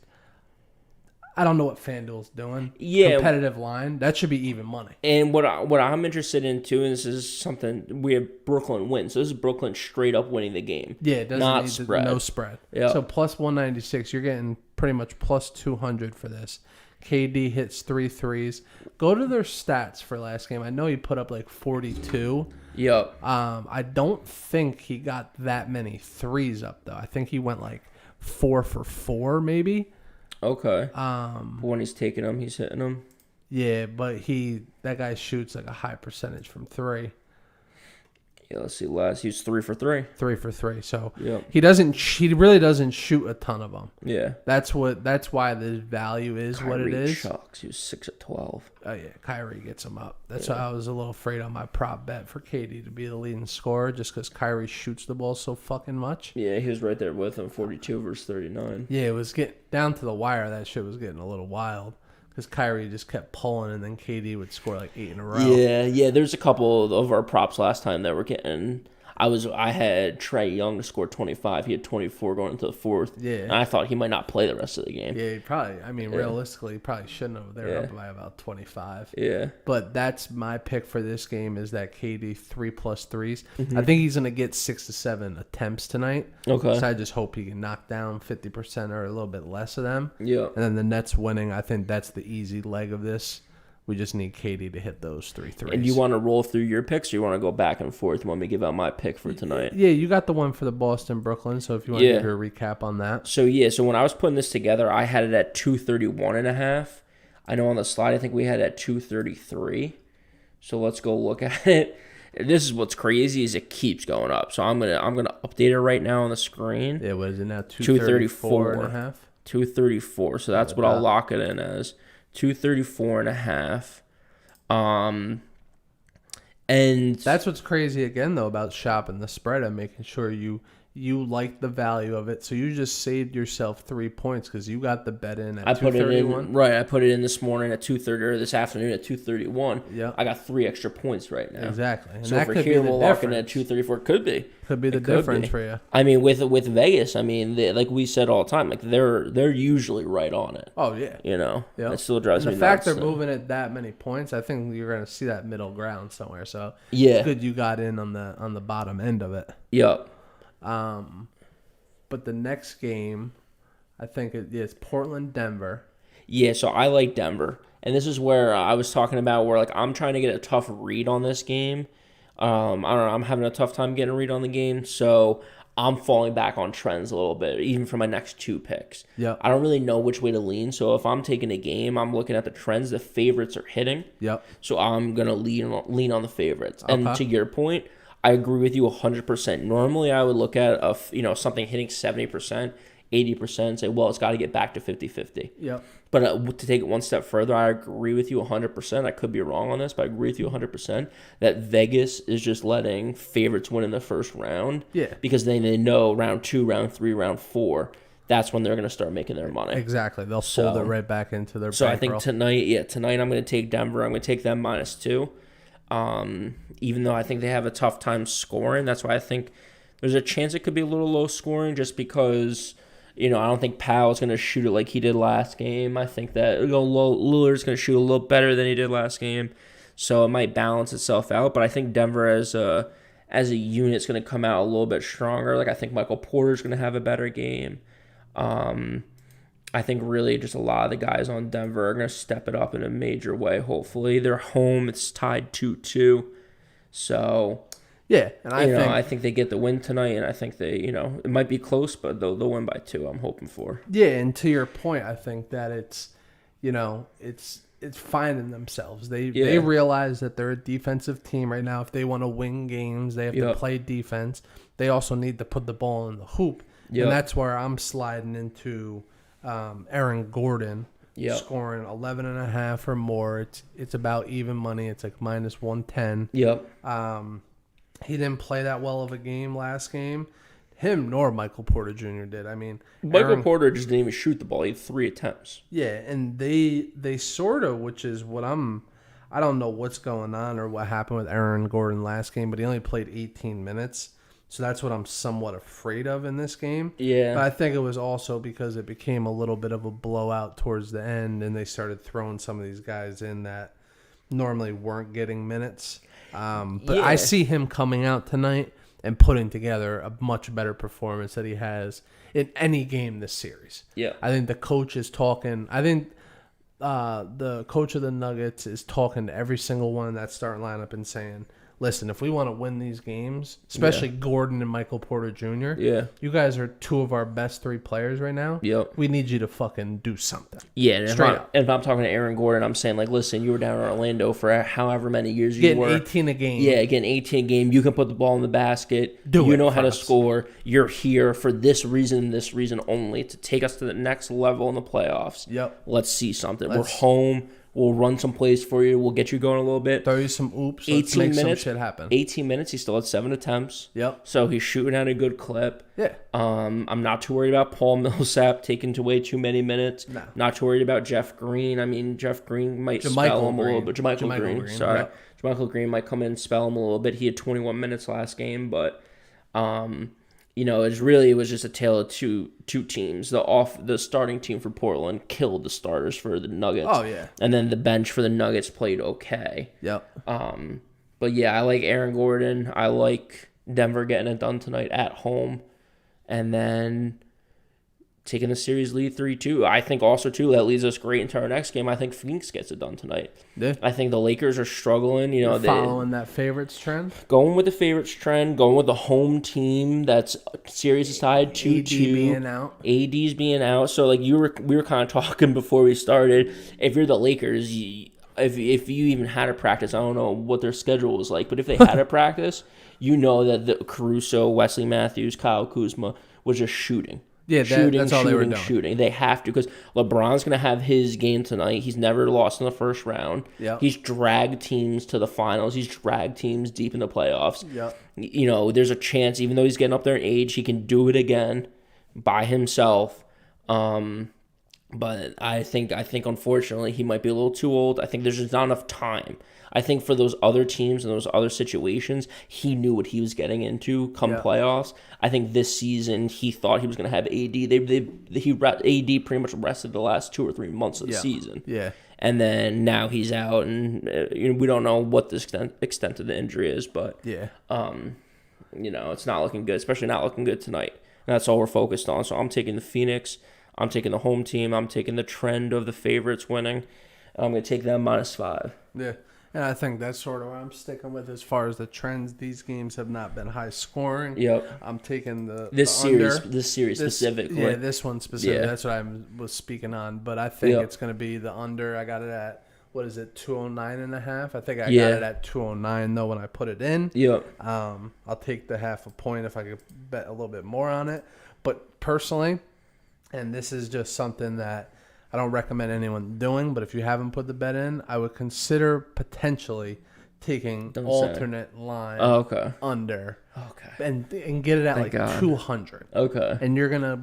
I don't know what FanDuel's doing. Yeah. Competitive line. That should be even money. And what I'm interested in, too, and this is something, we have Brooklyn win. So this is Brooklyn straight up winning the game. Yeah, it doesn't not need spread. No spread. Yep. So plus 196, you're getting pretty much plus 200 for this. KD hits 3 threes. Go to their stats for last game. I know he put up like 42. Yep. I don't think he got that many threes up, though. I think he went like 4 for 4 maybe. Okay. When he's taking them, he's hitting them. Yeah, but that guy shoots like a high percentage from 3. Yeah, let's see. Last, he's 3 for 3. 3 for 3. So yep. He really doesn't shoot a ton of them. Yeah. That's why the value is Kyrie what it is. Chucks. He was 6 of 12. Oh yeah, Kyrie gets him up. That's why I was a little afraid on my prop bet for KD to be the leading scorer, just because Kyrie shoots the ball so fucking much. Yeah, he was right there with him, 42 versus 39. Yeah, it was getting down to the wire. That shit was getting a little wild. Because Kyrie just kept pulling, and then KD would score like 8 in a row. Yeah. There's a couple of our props last time that were getting. I had Trae Young to score 25. He had 24 going into the 4th. Yeah. And I thought he might not play the rest of the game. Yeah, he probably. I mean, realistically, he probably shouldn't have. They're up by about 25. Yeah. But that's my pick for this game is that KD 3+ threes. Mm-hmm. I think he's gonna get 6 to 7 attempts tonight. Okay. So I just hope he can knock down 50% or a little bit less of them. Yeah. And then the Nets winning. I think that's the easy leg of this. We just need KD to hit those 3 threes. And you want to roll through your picks, or you want to go back and forth? You want me to give out my pick for tonight? Yeah, you got the one for the Boston Brooklyn. So if you want to give your recap on that. So when I was putting this together, I had it at 231.5. I know on the slide, I think we had it at 233. So let's go look at it. This is what's crazy is it keeps going up. So I'm gonna update it right now on the screen. Yeah, what is it now? 234.5. 234. So that's what I'll lock it in as. 234.5. And that's what's crazy again though about shopping the spread and making sure you like the value of it. So you just saved yourself 3 points because you got the bet in at 231. I put it in this morning at 2:30 or this afternoon at 2:31. Yeah, I got 3 extra points right now. Exactly. And so that for could here be the we'll lock in at 234. Could be the difference for you. I mean, with Vegas, I mean, like we said all the time, like they're usually right on it. Oh yeah. It still drives me nuts. The fact they're moving it that many points, I think you're going to see that middle ground somewhere. So it's good you got in on the bottom end of it. Yep. But the next game, I think it's Portland, Denver. Yeah, so I like Denver. And this is where I was talking about where, like, I'm trying to get a tough read on this game. I don't know. I'm having a tough time getting a read on the game. So I'm falling back on trends a little bit, even for my next 2 picks. Yep. I don't really know which way to lean. So if I'm taking a game, I'm looking at the trends. The favorites are hitting. Yep. So I'm going to lean on the favorites. Okay. And to your point, I agree with you 100%. Normally, I would look at something hitting 70%, 80%, and say, well, it's got to get back to 50-50. Yep. But to take it one step further, I agree with you 100%. I could be wrong on this, but I agree with you 100% that Vegas is just letting favorites win in the first round. Yeah. Because they know round 2, round 3, round 4, that's when they're going to start making their money. Exactly. They'll fold it right back into their So bankroll. I think tonight I'm going to take Denver. I'm going to take them -2. Even though I think they have a tough time scoring. That's why I think there's a chance it could be a little low scoring just because, I don't think Powell's going to shoot it like he did last game. I think that Lillard's going to shoot a little better than he did last game. So it might balance itself out. But I think Denver as a unit is going to come out a little bit stronger. Like I think Michael Porter's going to have a better game. I think really just a lot of the guys on Denver are going to step it up in a major way, hopefully. They're home. It's tied 2-2. So, yeah, and I think they get the win tonight, and I think they, it might be close, but they'll win by 2, I'm hoping for. Yeah, and to your point, I think that it's finding themselves. They realize that they're a defensive team right now. If they want to win games, they have to play defense. They also need to put the ball in the hoop. Yep. And that's where I'm sliding into Aaron Gordon scoring 11.5 or more. It's about even money. It's like -110. Yep. He didn't play that well of a game last game. Him nor Michael Porter Jr. did. I mean, Michael Porter just didn't even shoot the ball. He had 3 attempts. Yeah, and they sort of, which is what I don't know what's going on or what happened with Aaron Gordon last game, but he only played 18 minutes. So that's what I'm somewhat afraid of in this game. Yeah. But I think it was also because it became a little bit of a blowout towards the end, and they started throwing some of these guys in that normally weren't getting minutes. But I see him coming out tonight and putting together a much better performance that he has in any game this series. Yeah. I think the coach is talking. I think the coach of the Nuggets is talking to every single one in that starting lineup and saying, listen, if we want to win these games, especially Gordon and Michael Porter Jr., you guys are 2 of our best 3 players right now. Yep. We need you to fucking do something. Yeah, and if I'm talking to Aaron Gordon, I'm saying, like, listen, you were down in Orlando for however many years you were. Getting 18 a game. Yeah, getting 18 a game. You can put the ball in the basket. You know how to score. You're here for this reason only, to take us to the next level in the playoffs. Yep. Let's see something. We're home. We'll run some plays for you. We'll get you going a little bit. Throw you some oops. Let's make some shit happen. 18 minutes. He still had 7 attempts. Yep. So he's shooting at a good clip. Yeah. I'm not too worried about Paul Millsap taking way too many minutes. No. Not too worried about Jeff Green. I mean, Jeff Green might spell him a little bit. JaMychal Green. Sorry. Yep. JaMychal Green might come in and spell him a little bit. He had 21 minutes last game, but it was just a tale of two teams. The starting team for Portland killed the starters for the Nuggets. Oh yeah. And then the bench for the Nuggets played okay. Yep. But yeah, I like Aaron Gordon. I like Denver getting it done tonight at home, and then taking the series lead 3-2. I think also too that leads us great into our next game. I think Phoenix gets it done tonight. Yeah. I think the Lakers are struggling. You're following that favorites trend. Going with the favorites trend. Going with the home team. That's series is tied 2-2. AD being out. AD's being out. So like we were kind of talking before we started. If you're the Lakers, if you even had a practice, I don't know what their schedule was like, but if they had a practice, you know that the Caruso, Wesley Matthews, Kyle Kuzma was just shooting. Yeah, that's all they were doing. Shooting. They have to, because LeBron's going to have his game tonight. He's never lost in the first round. Yep. He's dragged teams to the finals. He's dragged teams deep in the playoffs. Yep. There's a chance, even though he's getting up there in age, he can do it again by himself. But I think unfortunately he might be a little too old. I think there's just not enough time. I think for those other teams and those other situations, he knew what he was getting into come playoffs. I think this season he thought he was going to have AD. AD pretty much rested the last 2 or 3 months of the season. Yeah. And then now he's out, and we don't know what the extent of the injury is, but it's not looking good, especially not looking good tonight. And that's all we're focused on. So I'm taking the Phoenix. I'm taking the home team. I'm taking the trend of the favorites winning. I'm going to take them -5. Yeah. And I think that's sort of what I'm sticking with as far as the trends. These games have not been high scoring. Yep. I'm taking this under. series specifically. Yeah, this one specifically. Yeah. That's what I was speaking on. But I think Yep. it's going to be the under. I got it at, what is it, 209.5? I think I Yeah. got it at 209 though when I put it in. Yep. I'll take the half a point if I could bet a little bit more on it. But personally, and this is just something that I don't recommend anyone doing, but if you haven't put the bet in, I would consider potentially taking alternate line under. Okay. And get it at Thank God. 200. Okay. And you're gonna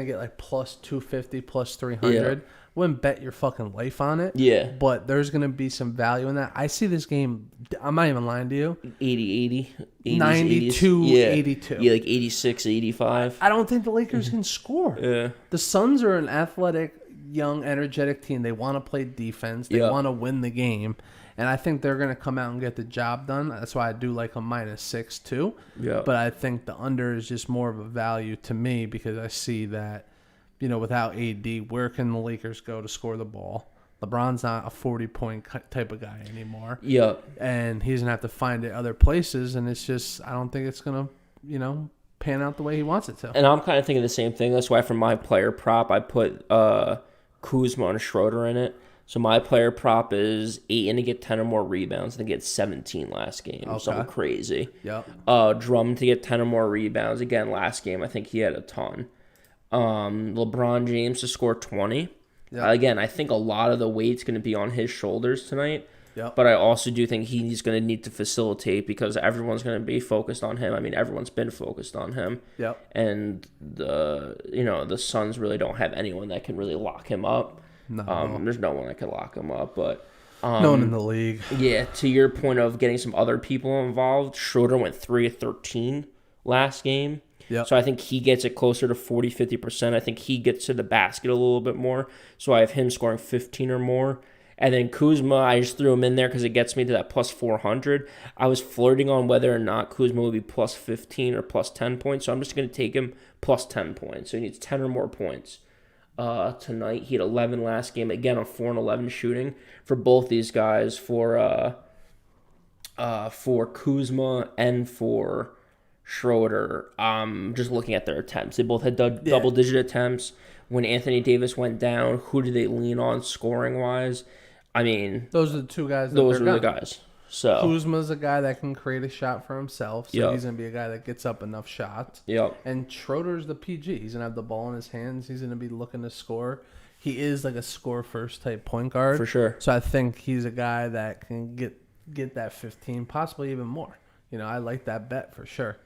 get like plus 250, plus 300. Yeah. Wouldn't bet your fucking life on it. Yeah. But there's gonna be some value in that. I see this game. I'm not even lying to you. 80, 92, 82. Yeah, like 86, 85. I don't think the Lakers can score. Yeah. The Suns are an athletic, young, energetic team. They want to play defense. They want to win the game. And I think they're going to come out and get the job done. That's why I do like a -6 too. Yeah. But I think the under is just more of a value to me because I see that, without AD, where can the Lakers go to score the ball? LeBron's not a 40-point type of guy anymore. Yeah. And he's going to have to find it other places. And it's just, I don't think it's going to, pan out the way he wants it to. And I'm kind of thinking the same thing. That's why for my player prop, I put Kuzma and Schroeder in it. So my player prop is Ayton to get 10 or more rebounds. I think he had 17 last game. Okay. Something crazy. Yep. Drummond to get 10 or more rebounds. Again, last game, I think he had a ton. LeBron James to score 20. Yep. Again, I think a lot of the weight's going to be on his shoulders tonight. Yep. But I also do think he's going to need to facilitate because everyone's going to be focused on him. I mean, everyone's been focused on him. Yep. And the Suns really don't have anyone that can really lock him up. No. There's no one that can lock him up, but no one in the league. Yeah, to your point of getting some other people involved, Schroeder went 3 of 13 last game. Yep. So I think he gets it closer to 40-50%. I think he gets to the basket a little bit more. So I have him scoring 15 or more. And then Kuzma, I just threw him in there because it gets me to that plus 400. I was flirting on whether or not Kuzma would be plus 15 or plus 10 points. So I'm just going to take him plus 10 points. So he needs 10 or more points. Tonight he had 11 last game. Again, on 4 and 11 shooting for both these guys. For Kuzma and for Schroeder, just looking at their attempts. They both had double-digit attempts. When Anthony Davis went down, who did they lean on scoring-wise? I mean, those are the two guys. Those were the guys. So Kuzma's a guy that can create a shot for himself. So Yep. he's going to be a guy that gets up enough shots. Yep. And Schroeder's the PG. He's going to have the ball in his hands. He's going to be looking to score. He is like a score-first type point guard. For sure. So I think he's a guy that can get that 15, possibly even more. I like that bet for sure.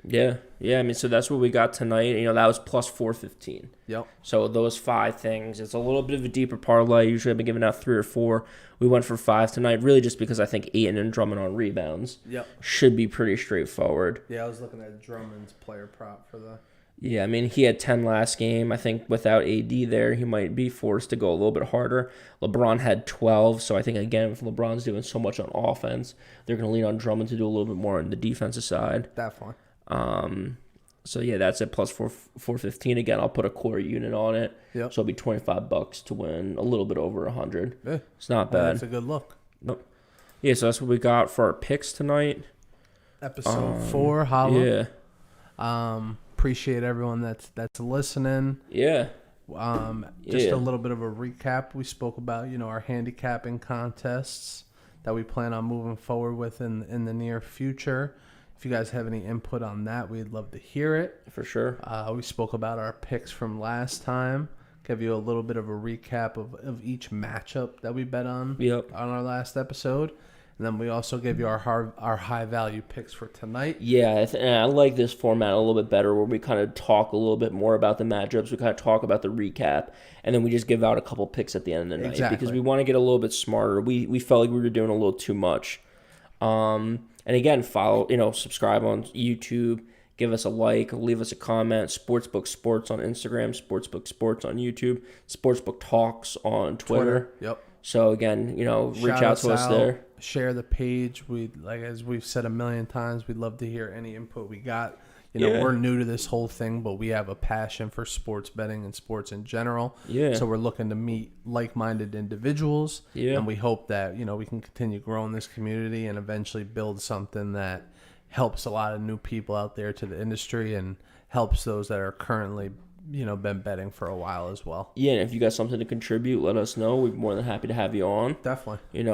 Yeah. I mean, so that's what we got tonight. That was plus 415. Yep. So those 5 things. It's a little bit of a deeper parlay. Usually I've been giving out 3 or 4. We went for 5 tonight, really just because I think Ayton and Drummond on rebounds should be pretty straightforward. Yeah, I was looking at Drummond's player prop for the... Yeah, I mean, he had 10 last game. I think without AD there, he might be forced to go a little bit harder. LeBron had 12, so I think, again, if LeBron's doing so much on offense, they're going to lean on Drummond to do a little bit more on the defensive side. Definitely. So yeah, that's at plus 415. Again, I'll put a core unit on it. Yep. So it'll be $25 to win a little bit over 100. Yeah. It's not bad. That's a good look. Nope. Yeah, so that's what we got for our picks tonight. Episode 4, Hollow. Yeah. Appreciate everyone that's listening. Yeah. Just a little bit of a recap. We spoke about, our handicapping contests that we plan on moving forward with in the near future. If you guys have any input on that, we'd love to hear it. For sure. We spoke about our picks from last time. Give you a little bit of a recap of each matchup that we bet on on our last episode. And then we also gave you our high value picks for tonight. Yeah, I like this format a little bit better where we kind of talk a little bit more about the matchups. We kind of talk about the recap, and then we just give out a couple picks at the end of the night because we want to get a little bit smarter. We felt like we were doing a little too much. And again, follow, subscribe on YouTube, give us a like, leave us a comment. SportsBook Sports on Instagram, SportsBook Sports on YouTube, SportsBook Talks on Twitter. Yep. So again, reach out to us there. Share the page. As we've said a million times, we'd love to hear any input we got. You know, we're new to this whole thing, but we have a passion for sports betting and sports in general. Yeah. So we're looking to meet like-minded individuals. Yeah. And we hope that, you know, we can continue growing this community and eventually build something that helps a lot of new people out there to the industry and helps those that are currently, you know, been betting for a while as well. Yeah, and if you got something to contribute, let us know. We're more than happy to have you on. Definitely. You know,